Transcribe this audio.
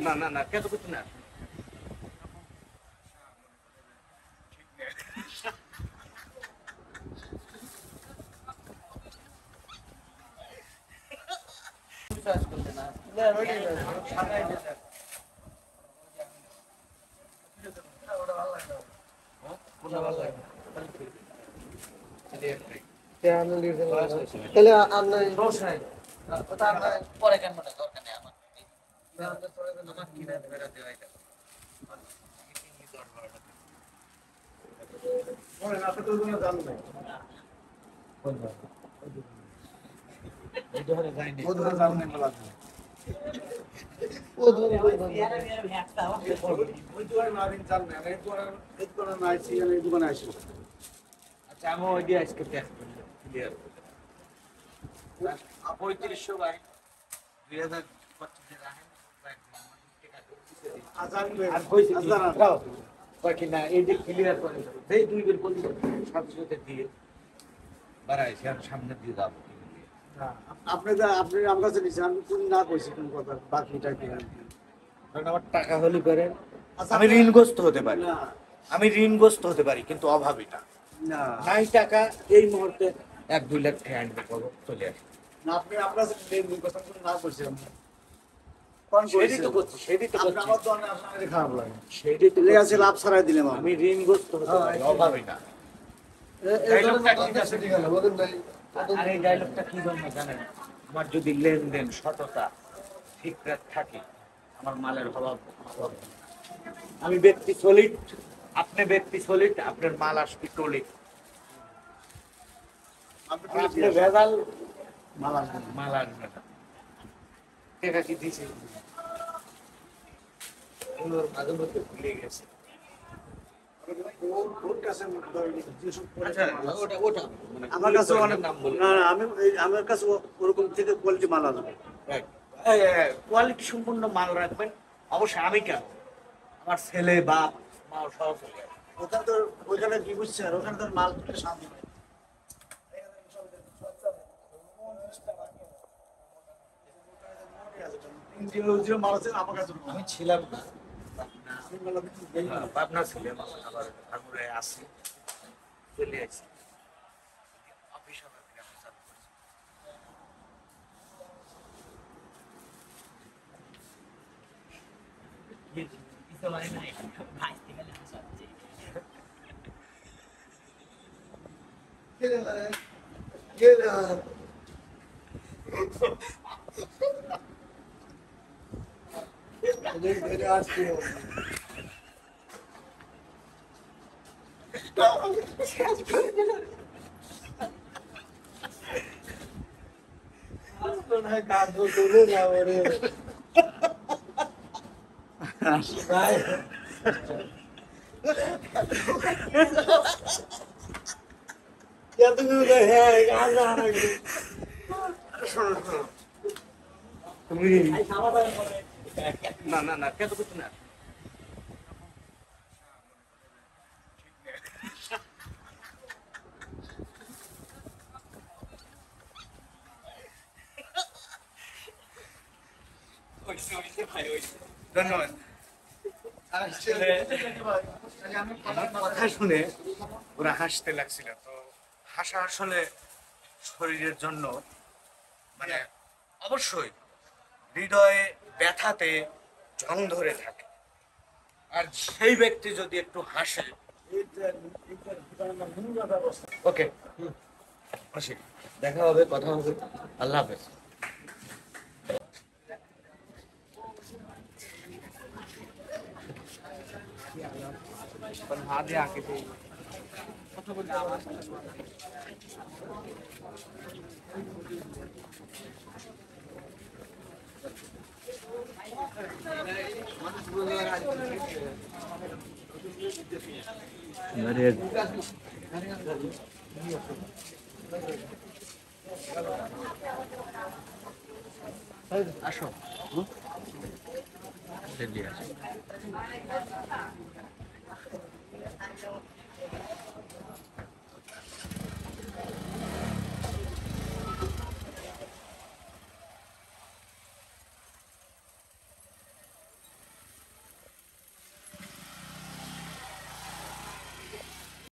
না না না কেন কিছু না তাহলে আপনার পরে কেন দরকার নেই আমার আমার কিনা বেড়া দেওয়া আচ্ছা আমি ওই দিয়ে আজকে ক্লিয়ার 3500 ভাই 2025 আর কইছি বাকি না এই যে ক্লিয়ার করে সেই দুই বের কোন সাথে সাথে দিয়ে বাড়াইছে আর সামনে দিয়ে যাব আপনি আমার কাছে নিচ্ছেন আমি কোন না কইছি কোন কথা বাকিটা কি কারণ আমার টাকা হলে পারে আমি ঋণগ্রস্ত হতে পারি না আমি ঋণগ্রস্ত হতে পারি কিন্তু অভাবী না না নাই টাকা এই মুহূর্তে 1-2 লাখ টাকা আনবে চলে আসে না আপনি আপনার কাছে এই কথা কোন না কইছি আমি কোন সেটাই তো করছি সেটাই তো করছি আমার তো আপনার খারাপ লাগে সেটাই তো লেগে আছে লাভ ছাড়াই দিলাম আমি ঋণগ্রস্ত হতে পারি অভাবী না আর এই ডায়লগটা কি জন্য জানেন আমার যদি লেনদেন সততা ঠিকঠাক থাকে আমার মালের অভাব হবে না। আমি ব্যক্তি সলিড আপনি ব্যক্তি সলিড আপনার মাল আসবে টলিড আপনি আপনি ভেজাল মাল আসবে না। মাল আসবে না টাকা কি দিছে ওর মাঝে মধ্যে ভুলে গেছে ওর কাছে যেসব আচ্ছা ওটা ওটা মানে আমার কাছে অনেক নাম বলি না না আমি আমার কাছে ওরকম থেকে কোয়ালিটি মাল আসবে কোয়ালিটি সম্পূর্ণ মাল রাখবেন অবশ্যই আমি কেন আমার ছেলে বাপ মা সহ চলে আসবে ওখানে তো ওইখানে কি বুঝছেন ওখানে তো মাল তুলে শান্তি পাই মাল আছে আমার কাছে আমি ছিলাম না পাবনা ছিলাম আবার ঠাকুরে আসি চলে আসি অফিস আমার গ্রামে চালু করছি তুমি না না না কেন কিছু না ধন্যবাদ আমার কথা শুনে ওরা হাসতে লাগছিল তো হাসা আসলে শরীরের জন্য মানে অবশ্যই হৃদয়ে ব্যথাতে জং ধরে থাকে আর সেই ব্যক্তি যদি একটু হাসে ওকে আসি দেখা হবে কথা হবে আল্লাহ হাফেজ आगे आके थे अरे আসো রেডি আছে